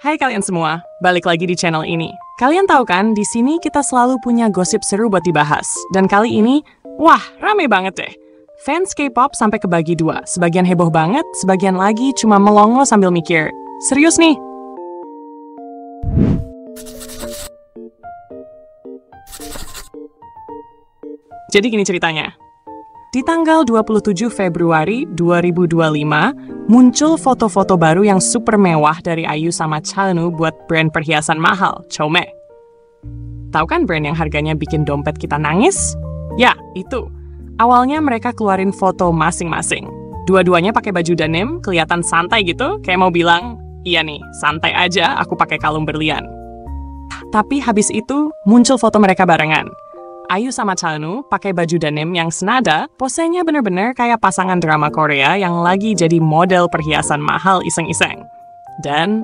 Hai kalian semua, balik lagi di channel ini. Kalian tahu kan, di sini kita selalu punya gosip seru buat dibahas. Dan kali ini, wah, rame banget deh. Fans K-pop sampai kebagi dua. Sebagian heboh banget, sebagian lagi cuma melongo sambil mikir. Serius nih? Jadi gini ceritanya. Di tanggal 27 Februari 2025, muncul foto-foto baru yang super mewah dari IU sama Chaeunwoo buat brand perhiasan mahal, Chome. Tahu kan brand yang harganya bikin dompet kita nangis? Ya, itu. Awalnya mereka keluarin foto masing-masing. Dua-duanya pakai baju denim, kelihatan santai gitu, kayak mau bilang, iya nih, santai aja aku pakai kalung berlian. Tapi habis itu, muncul foto mereka barengan. IU sama Chaeunwoo pakai baju denim yang senada, posenya bener-bener kayak pasangan drama Korea yang lagi jadi model perhiasan mahal iseng-iseng. Dan,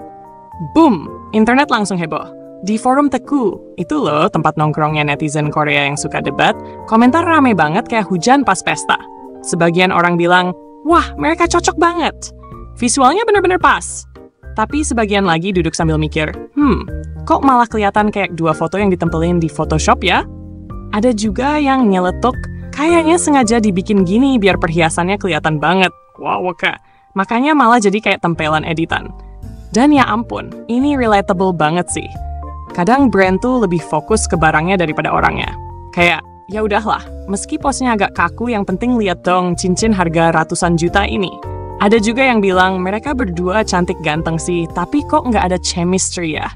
boom! Internet langsung heboh. Di forum Teku, itu loh tempat nongkrongnya netizen Korea yang suka debat, komentar rame banget kayak hujan pas pesta. Sebagian orang bilang, wah mereka cocok banget. Visualnya bener-bener pas. Tapi sebagian lagi duduk sambil mikir, kok malah kelihatan kayak dua foto yang ditempelin di Photoshop ya? Ada juga yang nyeletuk, kayaknya sengaja dibikin gini biar perhiasannya kelihatan banget. Wow, Kak. Makanya malah jadi kayak tempelan editan. Dan ya ampun, ini relatable banget sih. Kadang brand tuh lebih fokus ke barangnya daripada orangnya. Kayak, ya udahlah, meski posnya agak kaku, yang penting lihat dong cincin harga ratusan juta ini. Ada juga yang bilang, mereka berdua cantik ganteng sih, tapi kok nggak ada chemistry ya?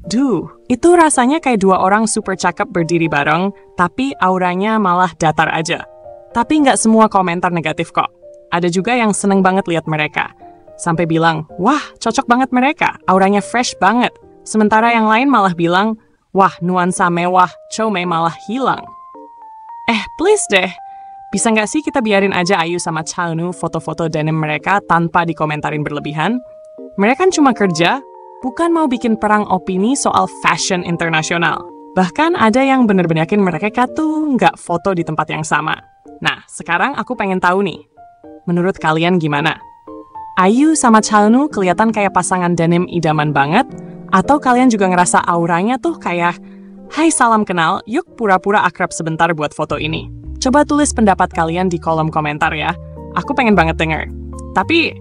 Duh, itu rasanya kayak dua orang super cakep berdiri bareng, tapi auranya malah datar aja. Tapi nggak semua komentar negatif kok. Ada juga yang seneng banget lihat mereka. Sampai bilang, wah cocok banget mereka, auranya fresh banget. Sementara yang lain malah bilang, wah nuansa mewah, Chome malah hilang. Please deh, bisa nggak sih kita biarin aja IU sama Chaeunwoo foto-foto denim mereka tanpa dikomentarin berlebihan? Mereka kan cuma kerja, bukan mau bikin perang opini soal fashion internasional. Bahkan ada yang bener-bener yakin mereka tuh nggak foto di tempat yang sama. Nah, sekarang aku pengen tahu nih, menurut kalian gimana? IU sama Chaeunwoo kelihatan kayak pasangan denim idaman banget? Atau kalian juga ngerasa auranya tuh kayak, hai salam kenal, yuk pura-pura akrab sebentar buat foto ini? Coba tulis pendapat kalian di kolom komentar ya. Aku pengen banget denger. Tapi,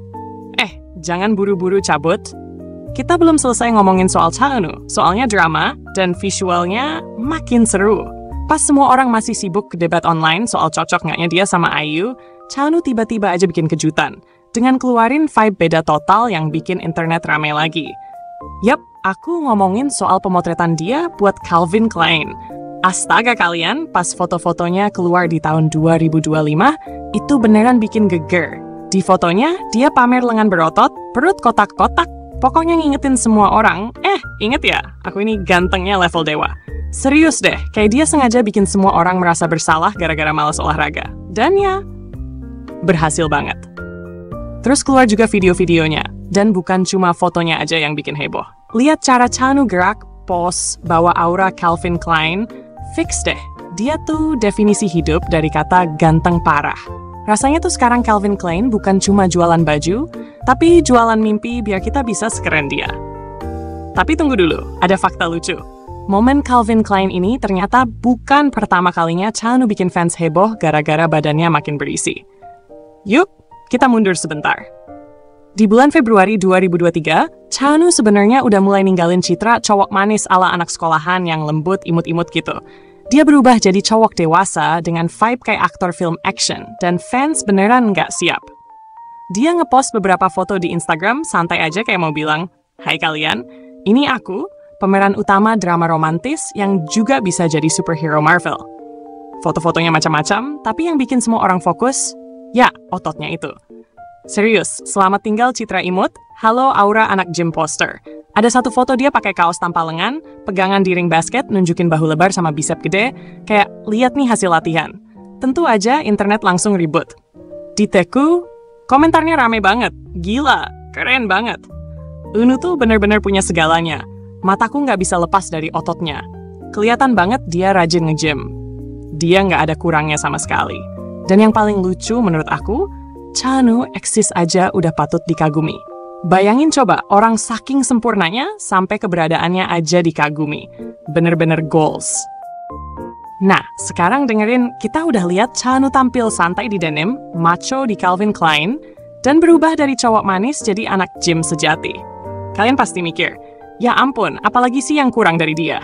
jangan buru-buru cabut. Kita belum selesai ngomongin soal Chaeunwoo, soalnya drama dan visualnya makin seru. Pas semua orang masih sibuk debat online soal cocok nggaknya dia sama IU, Chaeunwoo tiba-tiba aja bikin kejutan dengan keluarin vibe beda total yang bikin internet rame lagi. Yap, aku ngomongin soal pemotretan dia buat Calvin Klein. Astaga kalian, pas foto-fotonya keluar di tahun 2025, itu beneran bikin geger. Di fotonya, dia pamer lengan berotot, perut kotak-kotak, pokoknya ngingetin semua orang, inget ya, aku ini gantengnya level dewa. Serius deh, kayak dia sengaja bikin semua orang merasa bersalah gara-gara malas olahraga. Dan ya, berhasil banget. Terus keluar juga video-videonya, dan bukan cuma fotonya aja yang bikin heboh. Lihat cara Chaeunwoo gerak, pose, bawa aura Calvin Klein, fix deh. Dia tuh definisi hidup dari kata ganteng parah. Rasanya tuh sekarang Calvin Klein bukan cuma jualan baju, tapi jualan mimpi biar kita bisa sekeren dia. Tapi tunggu dulu, ada fakta lucu. Momen Calvin Klein ini ternyata bukan pertama kalinya Chaeunwoo bikin fans heboh gara-gara badannya makin berisi. Yuk, kita mundur sebentar. Di bulan Februari 2023, Chaeunwoo sebenarnya udah mulai ninggalin citra cowok manis ala anak sekolahan yang lembut, imut-imut gitu. Dia berubah jadi cowok dewasa dengan vibe kayak aktor film action, dan fans beneran nggak siap. Dia ngepost beberapa foto di Instagram, santai aja kayak mau bilang, hai kalian, ini aku, pemeran utama drama romantis yang juga bisa jadi superhero Marvel. Foto-fotonya macam-macam, tapi yang bikin semua orang fokus, ya ototnya itu. Serius, selamat tinggal Citra Imut, halo aura anak gym poster. Ada satu foto dia pakai kaos tanpa lengan, pegangan di ring basket, nunjukin bahu lebar sama bicep gede, kayak lihat nih hasil latihan. Tentu aja internet langsung ribut. Di Teku, komentarnya rame banget, gila, keren banget. Eunwoo tuh bener-bener punya segalanya, mataku nggak bisa lepas dari ototnya. Kelihatan banget dia rajin nge-gym. Dia nggak ada kurangnya sama sekali. Dan yang paling lucu menurut aku, Chaeunwoo eksis aja udah patut dikagumi. Bayangin coba, orang saking sempurnanya sampai keberadaannya aja dikagumi. Bener-bener goals. Nah, sekarang dengerin, kita udah lihat Chanu tampil santai di denim, macho di Calvin Klein, dan berubah dari cowok manis jadi anak gym sejati. Kalian pasti mikir, ya ampun, apalagi sih yang kurang dari dia?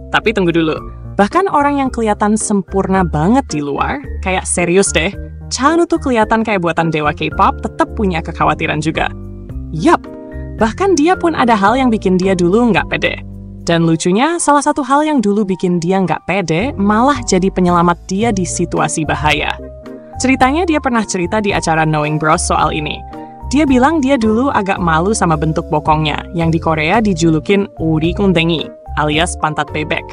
Tapi tunggu dulu. Bahkan orang yang kelihatan sempurna banget di luar, kayak serius deh, Chanu tuh kelihatan kayak buatan dewa K-pop, tetap punya kekhawatiran juga. Yup, bahkan dia pun ada hal yang bikin dia dulu nggak pede. Dan lucunya, salah satu hal yang dulu bikin dia nggak pede, malah jadi penyelamat dia di situasi bahaya. Ceritanya dia pernah cerita di acara Knowing Bros soal ini. Dia bilang dia dulu agak malu sama bentuk bokongnya, yang di Korea dijulukin uri kundengi, alias pantat bebek.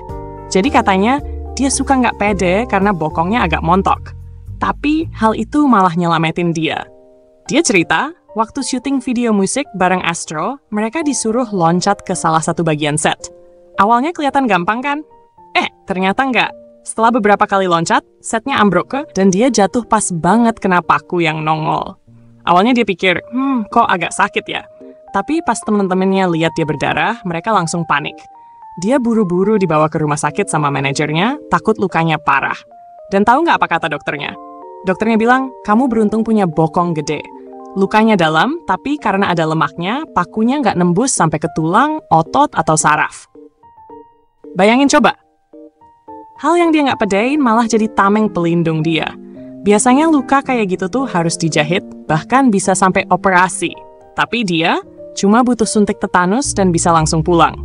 Jadi katanya, dia suka nggak pede karena bokongnya agak montok. Tapi hal itu malah nyelamatin dia. Dia cerita, waktu syuting video musik bareng Astro, mereka disuruh loncat ke salah satu bagian set. Awalnya kelihatan gampang kan? Ternyata nggak. Setelah beberapa kali loncat, setnya ambruk dan dia jatuh pas banget kena paku yang nongol. Awalnya dia pikir, kok agak sakit ya? Tapi pas temen-temennya lihat dia berdarah, mereka langsung panik. Dia buru-buru dibawa ke rumah sakit sama manajernya, takut lukanya parah. Dan tahu nggak apa kata dokternya? Dokternya bilang, kamu beruntung punya bokong gede. Lukanya dalam, tapi karena ada lemaknya, pakunya nggak nembus sampai ke tulang, otot, atau saraf. Bayangin coba. Hal yang dia nggak pedein malah jadi tameng pelindung dia. Biasanya luka kayak gitu tuh harus dijahit, bahkan bisa sampai operasi. Tapi dia cuma butuh suntik tetanus dan bisa langsung pulang.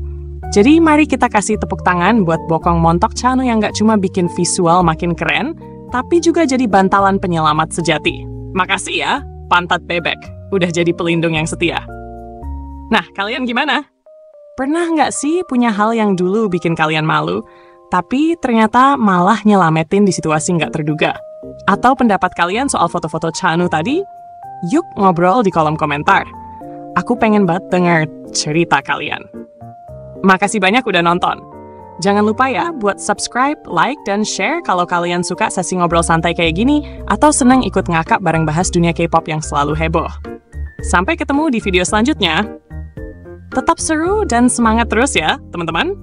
Jadi mari kita kasih tepuk tangan buat bokong montok Chanu yang nggak cuma bikin visual makin keren, tapi juga jadi bantalan penyelamat sejati. Makasih ya, pantat bebek. Udah jadi pelindung yang setia. Nah, kalian gimana? Pernah nggak sih punya hal yang dulu bikin kalian malu, tapi ternyata malah nyelamatin di situasi nggak terduga? Atau pendapat kalian soal foto-foto Chanu tadi? Yuk ngobrol di kolom komentar. Aku pengen banget denger cerita kalian. Makasih banyak udah nonton. Jangan lupa ya buat subscribe, like, dan share kalau kalian suka sesi ngobrol santai kayak gini atau seneng ikut ngakak bareng bahas dunia K-pop yang selalu heboh. Sampai ketemu di video selanjutnya. Tetap seru dan semangat terus ya, teman-teman.